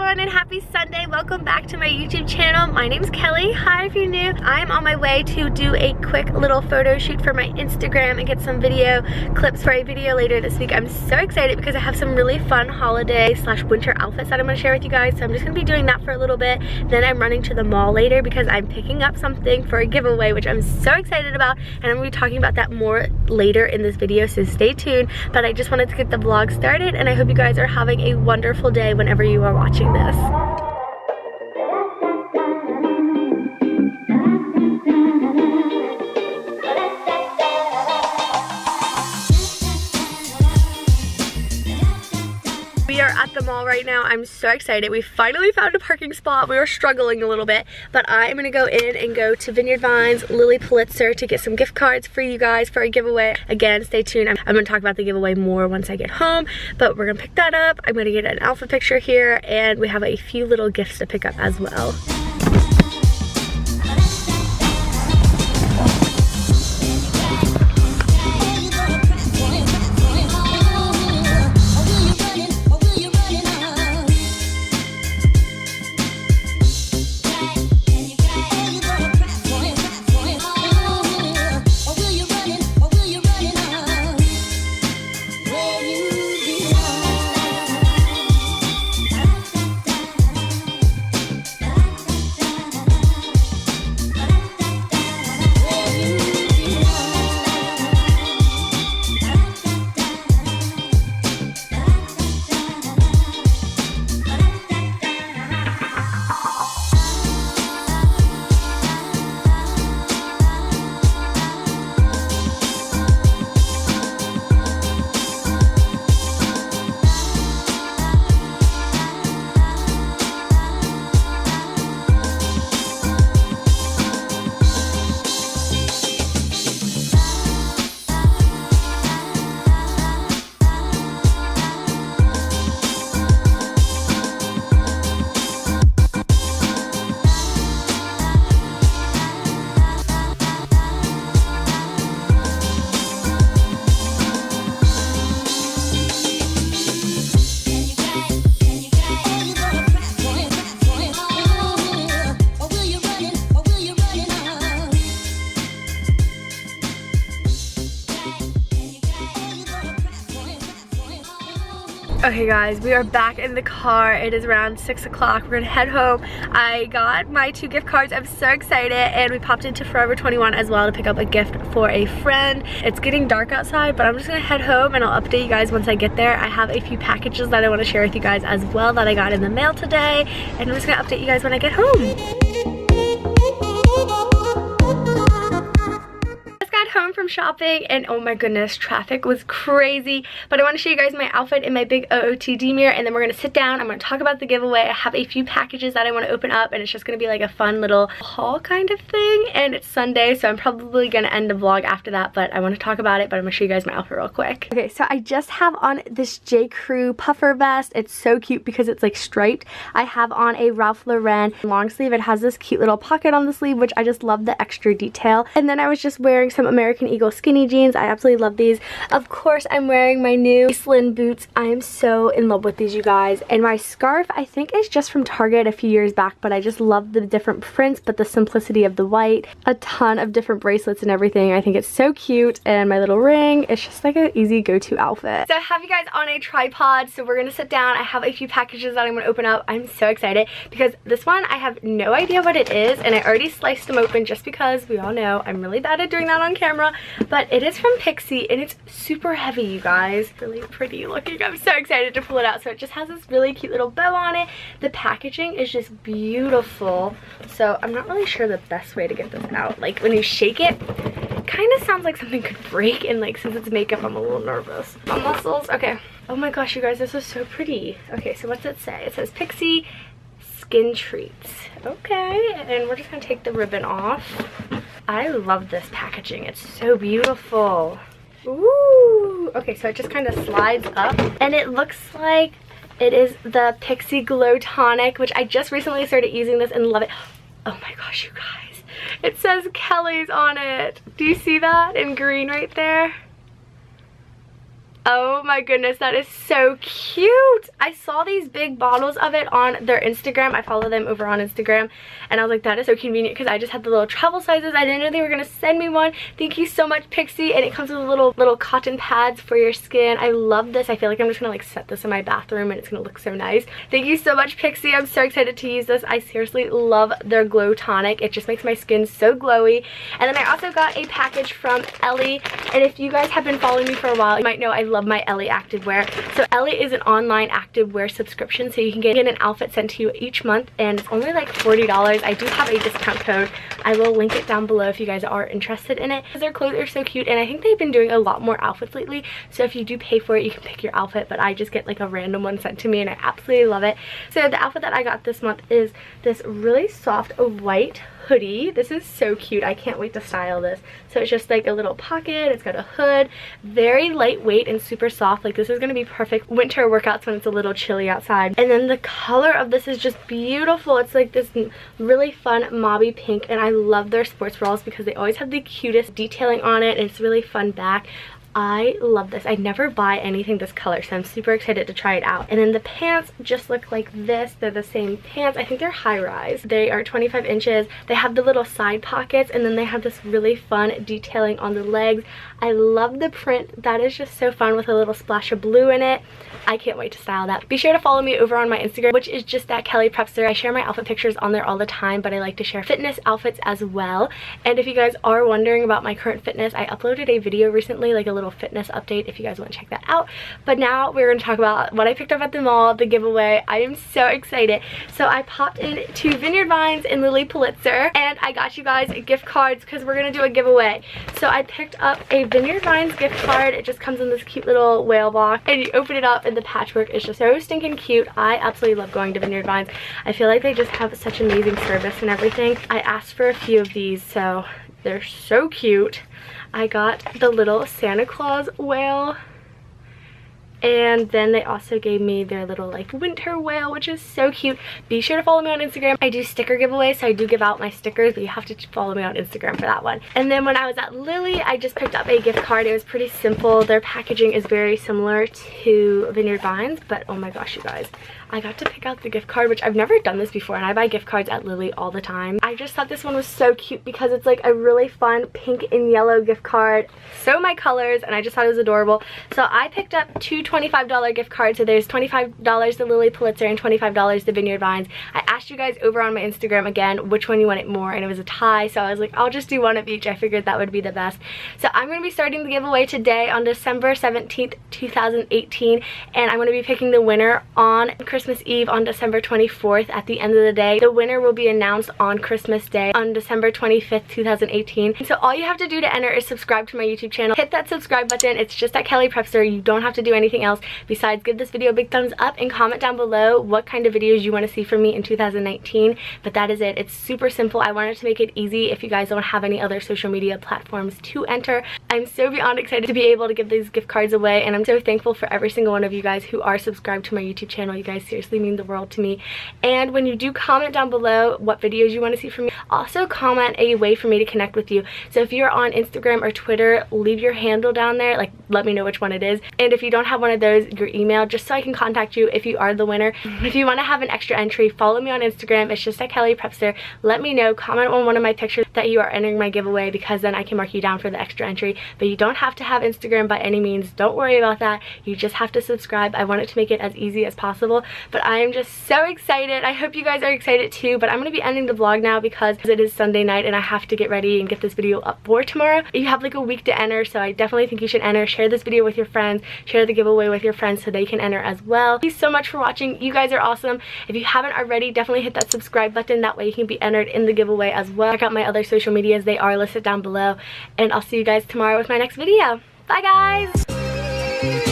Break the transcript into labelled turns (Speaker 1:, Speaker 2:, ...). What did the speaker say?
Speaker 1: everyone and happy Sunday. Welcome back to my YouTube channel. My name's Kelly. Hi if you're new. I'm on my way to do a quick little photo shoot for my Instagram and get some video clips for a video later this week. I'm so excited because I have some really fun holiday / winter outfits that I'm going to share with you guys. So I'm just going to be doing that for a little bit. Then I'm running to the mall later because I'm picking up something for a giveaway, which I'm so excited about. And I'm going to be talking about that more later in this video, so stay tuned. But I just wanted to get the vlog started and I hope you guys are having a wonderful day whenever you are watching this. We are at the mall right now. I'm so excited. We finally found a parking spot. We were struggling a little bit, but I'm gonna go in and go to Vineyard Vines, Lily Pulitzer to get some gift cards for you guys for a giveaway. Again, stay tuned. I'm gonna talk about the giveaway more once I get home, but we're gonna pick that up. I'm gonna get an outfit picture here, and we have a few little gifts to pick up as well. Okay guys, we are back in the car. It is around 6 o'clock. We're gonna head home. I got my 2 gift cards. I'm so excited, and we popped into Forever 21 as well to pick up a gift for a friend. It's getting dark outside, but I'm just gonna head home and I'll update you guys once I get there. I have a few packages that I want to share with you guys as well that I got in the mail today, and I'm just gonna update you guys when I get home. Home from shopping, and oh my goodness, traffic was crazy, but I want to show you guys my outfit in my big OOTD mirror, and then we're going to sit down. I'm going to talk about the giveaway. I have a few packages that I want to open up, and it's just going to be like a fun little haul kind of thing, and it's Sunday, so I'm probably going to end the vlog after that, but I want to talk about it. But I'm going to show you guys my outfit real quick. Okay, so I just have on this J. Crew puffer vest. It's so cute because it's like striped. I have on a Ralph Lauren long sleeve. It has this cute little pocket on the sleeve, which I just love the extra detail. And then I was just wearing some American Eagle skinny jeans. I absolutely love these. Of course, I'm wearing my new Iceland boots. I am so in love with these, you guys. And my scarf, I think, is just from Target a few years back, but I just love the different prints, but the simplicity of the white. A ton of different bracelets and everything. I think it's so cute. And my little ring, it's just like an easy go-to outfit. So I have you guys on a tripod, so we're gonna sit down. I have a few packages that I'm gonna open up. I'm so excited because this one, I have no idea what it is, and I already sliced them open just because we all know I'm really bad at doing that on camera. But it is from Pixie, and it's super heavy, you guys. Really pretty looking. I'm so excited to pull it out. So it just has this really cute little bow on it. The packaging is just beautiful. So I'm not really sure the best way to get this out. Like when you shake it, kind of sounds like something could break, and like since it's makeup, I'm a little nervous. My muscles, okay. Oh my gosh, you guys, this is so pretty. Okay, so what's it say? It says Pixie Skin Treats. Okay, and we're just gonna take the ribbon off. I love this packaging. It's so beautiful. Ooh. Okay, so it just kind of slides up, and it looks like it is the Pixie Glow Tonic, which I just recently started using this and love it. Oh my gosh, you guys. It says Kelly's on it. Do you see that in green right there? Oh my goodness, that is so cute. I saw these big bottles of it on their Instagram. I follow them over on Instagram, and I was like, that is so convenient because I just had the little travel sizes. I didn't know they were gonna send me one. Thank you so much, Pixie. And it comes with little cotton pads for your skin. I love this. I feel like I'm just gonna like set this in my bathroom and it's gonna look so nice. Thank you so much, Pixie. I'm so excited to use this. I seriously love their glow tonic. It just makes my skin so glowy. And then I also got a package from Ellie, and if you guys have been following me for a while, you might know I love my Ellie activewear. So Ellie is an online activewear subscription, so you can get an outfit sent to you each month, and it's only like $40. I do have a discount code. I will link it down below if you guys are interested in it. Their clothes are so cute, and I think they've been doing a lot more outfits lately, so if you do pay for it, you can pick your outfit, but I just get like a random one sent to me, and I absolutely love it. So the outfit that I got this month is this really soft white hoodie. This is so cute. I can't wait to style this. So it's just like a little pocket. It's got a hood. Very lightweight and super soft. Like, this is going to be perfect winter workouts when it's a little chilly outside. And then the color of this is just beautiful. It's like this really fun mauvey pink, and I love their sports bras because they always have the cutest detailing on it, and it's really fun back. I love this. I never buy anything this color, so I'm super excited to try it out. And then the pants just look like this. They're the same pants. I think they're high rise. They are 25 inches. They have the little side pockets, and then they have this really fun detailing on the legs. I love the print. That is just so fun with a little splash of blue in it. I can't wait to style that. Be sure to follow me over on my Instagram, which is just at Kellyprepster. I share my outfit pictures on there all the time, but I like to share fitness outfits as well. And if you guys are wondering about my current fitness, I uploaded a video recently, like a little fitness update if you guys want to check that out. But now we're going to talk about what I picked up at the mall, the giveaway. I am so excited. So I popped into Vineyard Vines in Lily Pulitzer, and I got you guys gift cards because we're going to do a giveaway. So I picked up a Vineyard Vines gift card. It just comes in this cute little whale box, and you open it up and the patchwork is just so stinking cute. I absolutely love going to Vineyard Vines. I feel like they just have such amazing service and everything. I asked for a few of these, so they're so cute. I got the little Santa Claus whale, and then they also gave me their little like winter whale, which is so cute. Be sure to follow me on Instagram. I do sticker giveaways, so I do give out my stickers, but you have to follow me on Instagram for that one. And then when I was at Lily, I just picked up a gift card. It was pretty simple. Their packaging is very similar to Vineyard Vines, but oh my gosh, you guys, I got to pick out the gift card, which I've never done this before, and I buy gift cards at Lily all the time. I just thought this one was so cute because it's like a really fun pink and yellow gift card. So my colors, and I just thought it was adorable. So I picked up two $25 gift cards. So there's $25 to Lily Pulitzer and $25 to Vineyard Vines. I asked you guys over on my Instagram again which one you wanted more, and it was a tie. So I was like, I'll just do one of each. I figured that would be the best. So I'm going to be starting the giveaway today on December 17th, 2018, and I'm going to be picking the winner on Christmas Eve on December 24th at the end of the day. The winner will be announced on Christmas Day on December 25th, 2018. So all you have to do to enter is subscribe to my YouTube channel. Hit that subscribe button. It's just at Kellyprepster. You don't have to do anything else besides give this video a big thumbs up and comment down below what kind of videos you want to see from me in 2019. But that is it. It's super simple. I wanted to make it easy if you guys don't have any other social media platforms to enter. I'm so beyond excited to be able to give these gift cards away, and I'm so thankful for every single one of you guys who are subscribed to my YouTube channel. You guys seriously mean the world to me. And when you do comment down below what videos you want to see from me, also comment a way for me to connect with you. So if you're on Instagram or Twitter, leave your handle down there, like let me know which one it is. And if you don't have one of those, your email, just so I can contact you if you are the winner. If you want to have an extra entry, follow me on Instagram. It's just at Kellyprepster. Let me know, comment on one of my pictures that you are entering my giveaway, because then I can mark you down for the extra entry. But you don't have to have Instagram by any means. Don't worry about that. You just have to subscribe. I wanted to make it as easy as possible, but I am just so excited. I hope you guys are excited too, but I'm going to be ending the vlog now because it is Sunday night and I have to get ready and get this video up for tomorrow. You have like a week to enter, so I definitely think you should enter. Share this video with your friends. Share the giveaway with your friends so they can enter as well. Thank you so much for watching. You guys are awesome. If you haven't already, definitely hit that subscribe button. That way you can be entered in the giveaway as well. Check out my other social medias. They are listed down below, and I'll see you guys tomorrow with my next video. Bye guys!